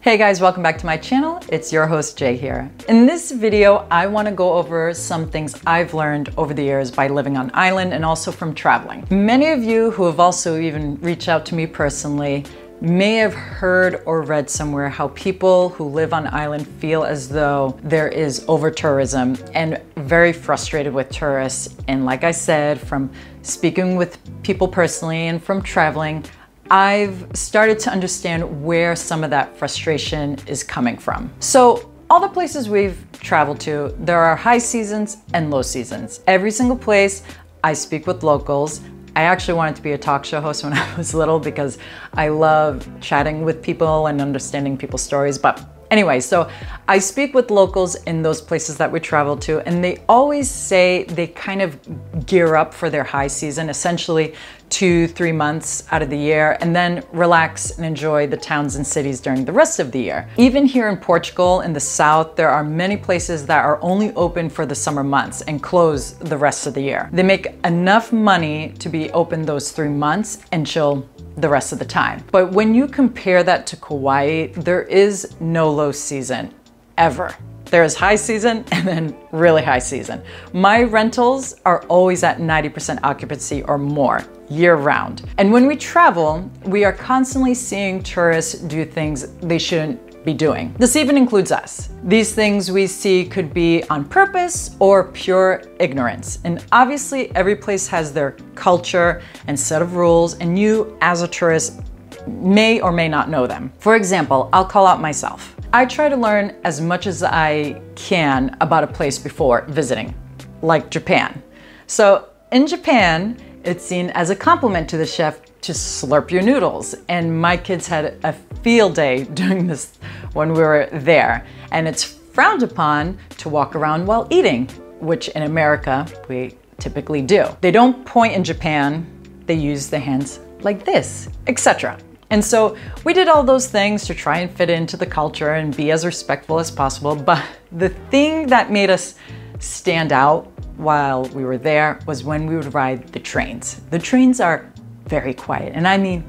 Hey guys, welcome back to my channel. It's your host Jay here. In this video, I want to go over some things I've learned over the years by living on island and also from traveling. Many of you who have also even reached out to me personally may have heard or read somewhere how people who live on island feel as though there is over-tourism and very frustrated with tourists. And like I said, from speaking with people personally and from traveling, I've started to understand where some of that frustration is coming from. So all the places we've traveled to, there are high seasons and low seasons. Every single place, I speak with locals. I actually wanted to be a talk show host when I was little because I love chatting with people and understanding people's stories. But anyway, so I speak with locals in those places that we travel to, and they always say they kind of gear up for their high season, essentially 2-3 months out of the year, and then relax and enjoy the towns and cities during the rest of the year. Even here in Portugal, in the south, there are many places that are only open for the summer months and close the rest of the year. They make enough money to be open those 3 months and chill the rest of the time. But when you compare that to Kauai, there is no low season ever. There is high season and then really high season. My rentals are always at 90% occupancy or more year round. And when we travel, we are constantly seeing tourists do things they shouldn't be doing. This even includes us. These things we see could be on purpose or pure ignorance. And obviously every place has their culture and set of rules, and you as a tourist may or may not know them. For example, I'll call out myself. I try to learn as much as I can about a place before visiting, like Japan. So in Japan, it's seen as a compliment to the chef to slurp your noodles. And my kids had a field day doing this when we were there. And it's frowned upon to walk around while eating, which in America, we typically do. They don't point in Japan, they use the hands like this, etc. And so we did all those things to try and fit into the culture and be as respectful as possible. But the thing that made us stand out while we were there was when we would ride the trains. The trains are very quiet, and I mean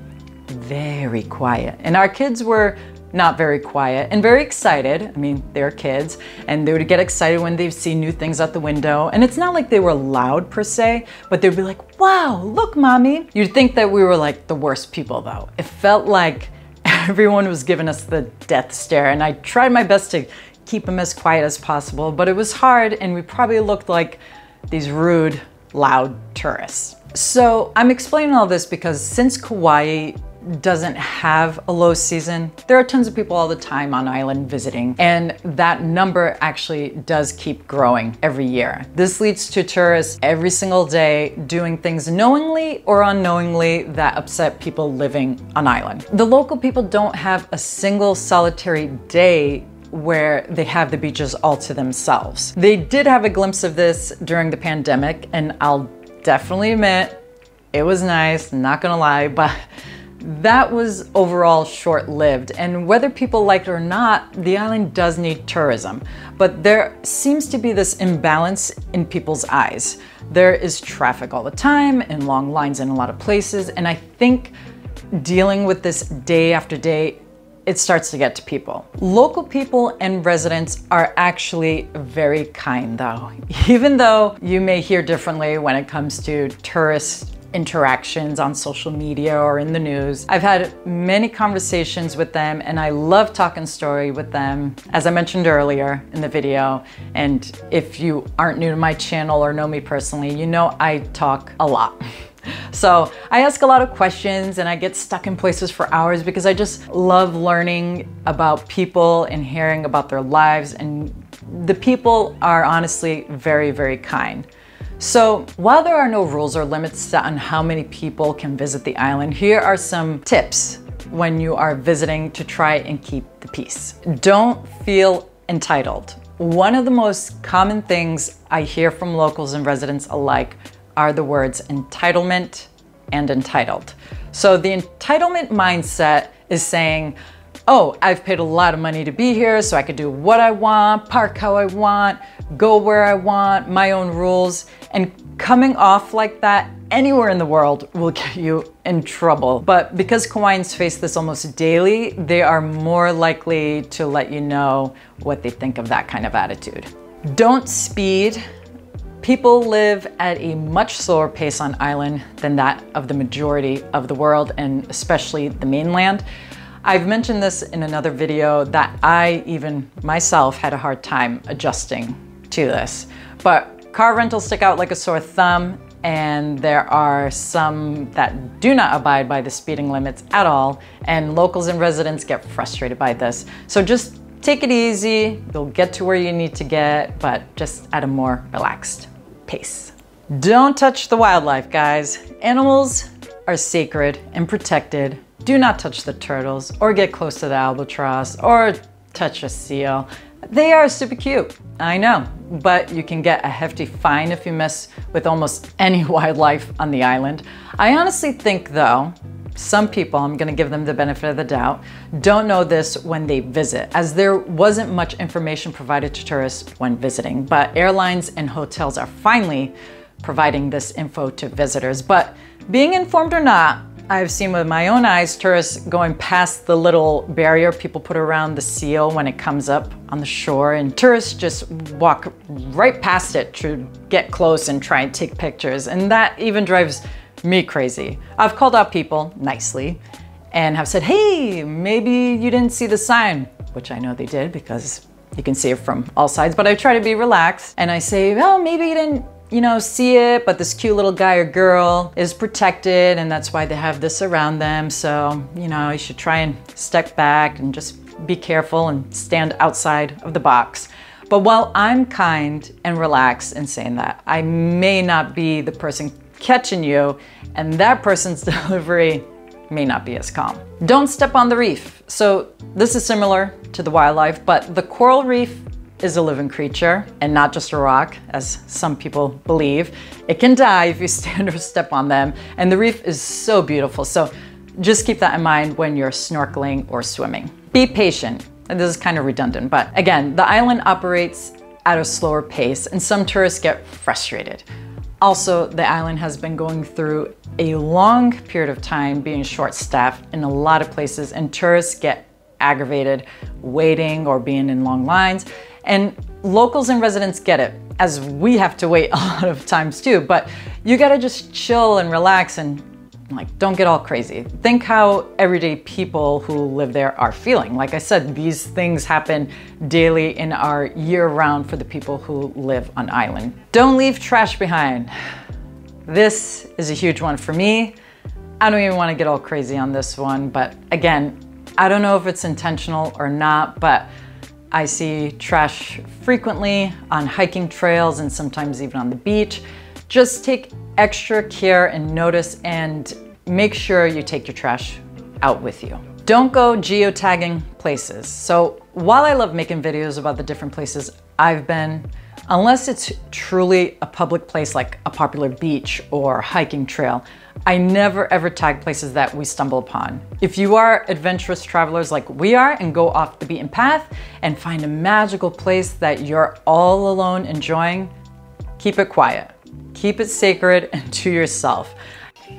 very quiet. And our kids were not very quiet and very excited. I mean, they're kids, and they would get excited when they'd see new things out the window. And it's not like they were loud per se, but they'd be like, wow, look, mommy. You'd think that we were like the worst people though. It felt like everyone was giving us the death stare, and I tried my best to keep them as quiet as possible, but it was hard, and we probably looked like these rude, loud tourists. So I'm explaining all this because since Kauai doesn't have a low season, there are tons of people all the time on island visiting, and that number actually does keep growing every year. This leads to tourists every single day doing things knowingly or unknowingly that upset people living on island. The local people don't have a single solitary day where they have the beaches all to themselves. They did have a glimpse of this during the pandemic, and I'll definitely admit it was nice, not gonna lie, but that was overall short-lived. And whether people like it or not, the island does need tourism. But there seems to be this imbalance in people's eyes. There is traffic all the time and long lines in a lot of places. And I think dealing with this day after day, it starts to get to people. Local people and residents are actually very kind though. Even though you may hear differently when it comes to tourist interactions on social media or in the news. I've had many conversations with them, and I love talking story with them, as I mentioned earlier in the video. And if you aren't new to my channel or know me personally, you know I talk a lot. So I ask a lot of questions, and I get stuck in places for hours because I just love learning about people and hearing about their lives, and the people are honestly very, very kind. So while there are no rules or limits set on how many people can visit the island, here are some tips when you are visiting to try and keep the peace. Don't feel entitled. One of the most common things I hear from locals and residents alike are the words entitlement and entitled. So the entitlement mindset is saying, oh, I've paid a lot of money to be here, so I could do what I want, park how I want, go where I want, my own rules. And coming off like that anywhere in the world will get you in trouble. But because Kauaians face this almost daily, they are more likely to let you know what they think of that kind of attitude. Don't speed. People live at a much slower pace on island than that of the majority of the world, and especially the mainland. I've mentioned this in another video that I even myself had a hard time adjusting to this. But car rentals stick out like a sore thumb, and there are some that do not abide by the speeding limits at all, and locals and residents get frustrated by this. So just take it easy. You'll get to where you need to get, but just at a more relaxed pace. Don't touch the wildlife, guys. Animals are sacred and protected. Do not touch the turtles or get close to the albatross or touch a seal. They are super cute, I know, but you can get a hefty fine if you mess with almost any wildlife on the island. I honestly think though, some people, I'm gonna give them the benefit of the doubt, don't know this when they visit, as there wasn't much information provided to tourists when visiting, but airlines and hotels are finally providing this info to visitors. But being informed or not, I've seen with my own eyes tourists going past the little barrier people put around the seal when it comes up on the shore, and tourists just walk right past it to get close and try and take pictures, and that even drives me crazy. I've called out people nicely and have said, hey, maybe you didn't see the sign, which I know they did because you can see it from all sides, but I try to be relaxed and I say, well, maybe you didn't see it, but this cute little guy or girl is protected and that's why they have this around them. So, you should try and step back and just be careful and stand outside of the box. But while I'm kind and relaxed in saying that, I may not be the person catching you, and that person's delivery may not be as calm. Don't step on the reef. So this is similar to the wildlife, but the coral reef is a living creature and not just a rock, as some people believe. It can die if you stand or step on them, and the reef is so beautiful. So just keep that in mind when you're snorkeling or swimming. Be patient. And this is kind of redundant, but again, the island operates at a slower pace and some tourists get frustrated. Also, the island has been going through a long period of time being short-staffed in a lot of places, and tourists get aggravated waiting or being in long lines. And locals and residents get it, as we have to wait a lot of times too, but you gotta just chill and relax and don't get all crazy. Think how everyday people who live there are feeling. Like I said, these things happen daily and are year-round for the people who live on island. Don't leave trash behind. This is a huge one for me. I don't even want to get all crazy on this one, but again, I don't know if it's intentional or not, but I see trash frequently on hiking trails and sometimes even on the beach. Just take extra care and notice, and make sure you take your trash out with you. Don't go geotagging places. So while I love making videos about the different places I've been, unless it's truly a public place like a popular beach or hiking trail, I never ever tag places that we stumble upon. If you are adventurous travelers like we are and go off the beaten path and find a magical place that you're all alone enjoying, keep it quiet. Keep it sacred and to yourself.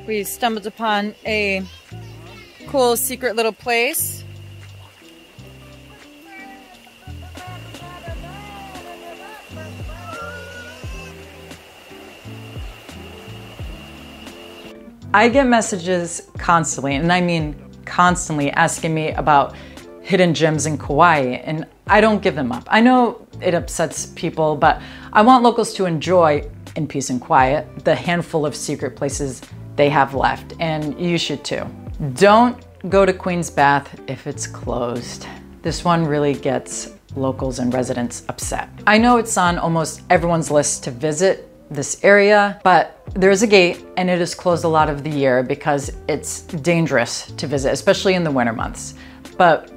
We stumbled upon a cool secret little place. I get messages constantly, and I mean constantly, asking me about hidden gems in Kauai, and I don't give them up. I know it upsets people, but I want locals to enjoy in peace and quiet the handful of secret places they have left, and you should too. Don't go to Queen's Bath if it's closed. This one really gets locals and residents upset. I know it's on almost everyone's list to visit this area, but there's a gate and it is closed a lot of the year because it's dangerous to visit, especially in the winter months. But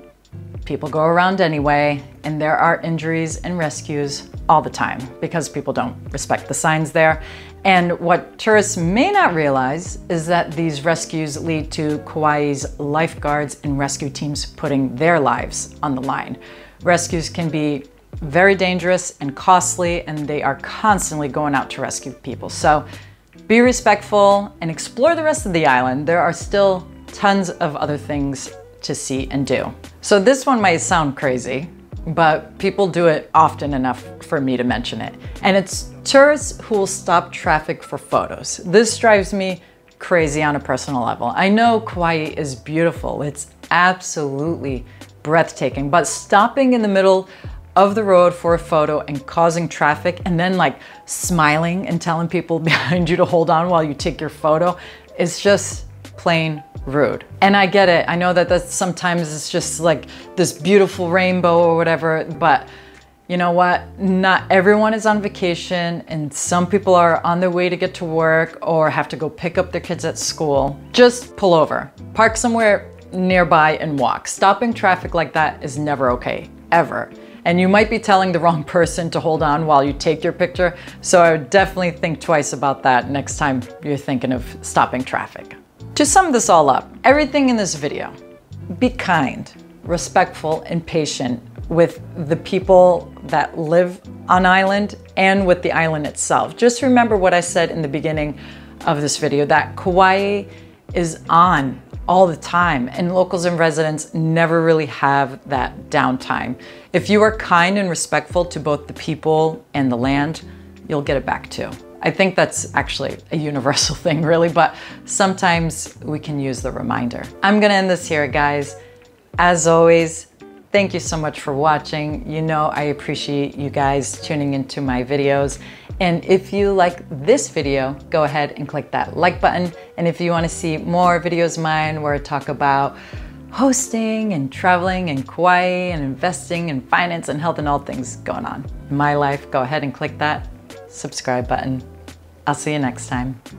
people go around anyway, and there are injuries and rescues all the time because people don't respect the signs there. And what tourists may not realize is that these rescues lead to Kauai's lifeguards and rescue teams putting their lives on the line. Rescues can be very dangerous and costly, and they are constantly going out to rescue people. So Be respectful and explore the rest of the island. There are still tons of other things to see and do. So this one might sound crazy, but people do it often enough for me to mention it. And it's tourists who will stop traffic for photos. This drives me crazy on a personal level. I know Kauai is beautiful. It's absolutely breathtaking, but stopping in the middle of the road for a photo and causing traffic and then like smiling and telling people behind you to hold on while you take your photo is just plain rude. And I get it. I know that sometimes it's just like this beautiful rainbow or whatever, but you know what? Not everyone is on vacation, and some people are on their way to get to work or have to go pick up their kids at school. Just pull over, park somewhere nearby and walk. Stopping traffic like that is never okay, ever. And you might be telling the wrong person to hold on while you take your picture, so I would definitely think twice about that next time you're thinking of stopping traffic. To sum this all up, everything in this video, be kind, respectful, and patient with the people that live on island and with the island itself. Just remember what I said in the beginning of this video, that Kauai is on all the time, and locals and residents never really have that downtime. If you are kind and respectful to both the people and the land, you'll get it back too. I think that's actually a universal thing really, but sometimes we can use the reminder. I'm gonna end this here, guys. As always, thank you so much for watching. You know I appreciate you guys tuning into my videos. And if you like this video, go ahead and click that like button. And if you want to see more videos of mine where I talk about hosting and traveling and Kauai and investing and finance and health and all things going on in my life, go ahead and click that subscribe button. I'll see you next time.